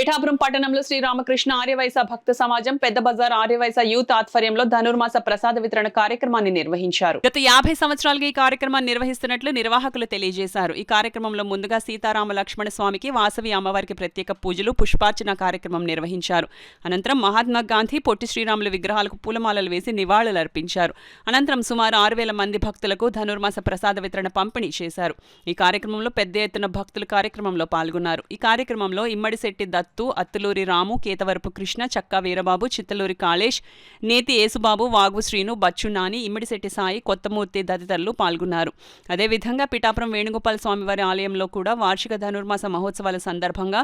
పిఠాపురం పట్టణంలో శ్రీరామకృష్ణ ఆర్యవైశ్య భక్త సమాజం పెద్ద బజార్ ఆర్యవైశ్య యూత్ ఆధ్వర్యంలో ధనుర్మాస ప్రసాద వితరణ కార్యక్రమాన్ని నిర్వహించారు. గత 50 సంవత్సరాలుగా ఈ కార్యక్రమాన్ని నిర్వహిస్తున్నట్లు నిర్వాహకులు తెలియజేశారు. ఈ కార్యక్రమంలో ముందుగా సీతారామ లక్ష్మణ స్వామికి వాసవి అమ్మవారికి ప్రత్యేక పూజలు పుష్పార్చన కార్యక్రమం నిర్వహించారు. అనంతరం మహాత్మా గాంధీ పొట్టి శ్రీరాముల విగ్రహాలకు పూలమాలలు వేసి నివాళులర్పించారు. అనంతరం సుమారు 6000 మంది భక్తులకు ధనుర్మాస ప్రసాద వితరణ పంపిణీ చేశారు. ఈ కార్యక్రమంలో పెద్ద ఎత్తున భక్తులు కార్యక్రమంలో పాల్గొన్నారు. ఈ కార్యక్రమంలో ఇమ్మడిశెట్టి దత్తు, అత్తులూరి రాము, కేతవరపు కృష్ణ, చక్కా వీరబాబు, చిత్తలూరి కాళేష్, నేతి యేసుబాబు, వాగు శ్రీను, బచ్చు నాని, ఇమ్మడిశెట్టి సాయి, కొత్తమూర్తి తదితరులు పాల్గొన్నారు. అదేవిధంగా పిఠాపురం వేణుగోపాల స్వామివారి ఆలయంలో కూడా వార్షిక ధనుర్మాస మహోత్సవాల సందర్భంగా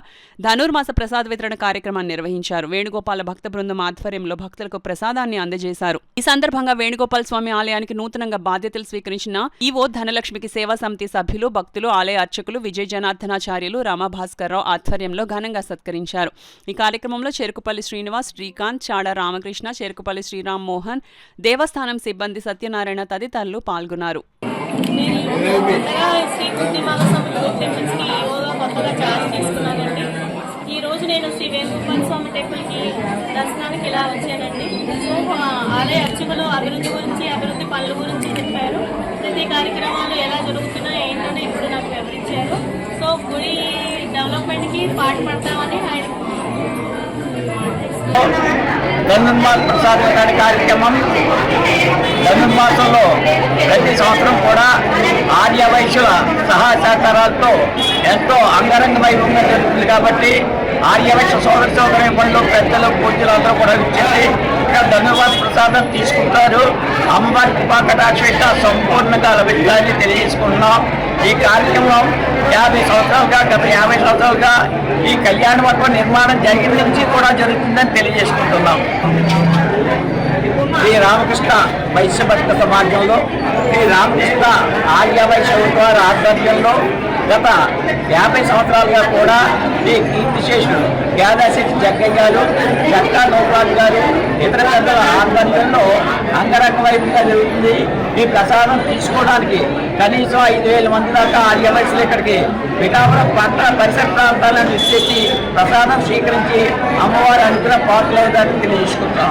ధనుర్మాస ప్రసాద వితరణ కార్యక్రమాన్ని నిర్వహించారు. వేణుగోపాల భక్త బృందం ఆధ్వర్యంలో భక్తులకు ప్రసాదాన్ని అందజేశారు. ఈ సందర్భంగా వేణుగోపాల స్వామి ఆలయానికి నూతనంగా బాధ్యతలు స్వీకరించిన ఈవో ధనలక్ష్మికి సేవా సమితి సభ్యులు, భక్తులు, ఆలయ అర్చకులు విజయ జనార్దనాచార్యులు, రామభాస్కర్రావు ఆధ్వర్యంలో ఘనంగా సత్కరించారు. ఈ కార్యక్రమంలో చెరుకుపల్లి శ్రీనివాస్, శ్రీకాంత్, చాడ రామకృష్ణ, చెరుకుపల్లి శ్రీరామ్ మోహన్, దేవస్థానం సిబ్బంది సత్యనారాయణ తదితరులు పాల్గొన్నారు. ఈ రోజు నేను శ్రీ వేణుగోపాల స్వామి టెంపుల్కి దర్శనానికి ఇలా వచ్చానండి. సో ఆలయ అర్చకులు అభివృద్ధి గురించి, అభివృద్ధి పనుల గురించి చెప్పారు. ప్రతి కార్యక్రమాలు ఎలా జరుగుతున్నాయో ఏంటనే ఇప్పుడు నాకు వివరించారు. సో గుడి డెవలప్మెంట్కి పాటుపడతామని ఆయన ధనుర్మాస ప్రసాద వితరణ కార్యక్రమం ధనుర్మాసంలో ప్రతి సంవత్సరం కూడా ఆర్యవైశ్యుల సహా సహకారాలతో ఎంతో అంగరంగ వైభవంగా జరుగుతుంది. కాబట్టి ఆర్యవైశ్య సోదర పనులు పెద్దలు, పూజలు అందరూ కూడా వచ్చేసి ఇక్కడ ధనుర్మాస ప్రసాదం తీసుకుంటారు. అమ్మవారి కృపా కటాక్ష సంపూర్ణంగా లభించాలని తెలియజేసుకుంటున్నాం. ఈ కార్యక్రమం 50 సంవత్సరాలుగా, గత 50 సంవత్సరాలుగా ఈ కళ్యాణ మండపం నిర్మాణం జరిగిన నుంచి కూడా జరుగుతుందని తెలియజేసుకుంటున్నాం. శ్రీ రామకృష్ణ వైశ్య భక్త సమాజంలో శ్రీ రామకృష్ణ ఆర్య వైశ్య వారి ఆధ్వర్యంలో గత 50 సంవత్సరాలుగా కూడా ఈ కీర్తిశేషులు యాదాశెట్టి జగ్గయ్య గారు, చక్కా నోపాల్ గారు, ఇతర పెద్దల ఆధ్వర్యంలో అంగరంగ వైపుగా జరుగుతుంది. ఈ ప్రసాదం తీసుకోవడానికి కనీసం 5000 మంది దాకా ఆర్య వయసులు ఇక్కడికి పిఠాపురం పట్టణ పరిసర ప్రాంతాలను విచ్చేసి ప్రసాదం స్వీకరించి అమ్మవారి అనుగ్రహ పాత్రలేదని తెలియజేసుకుంటాం.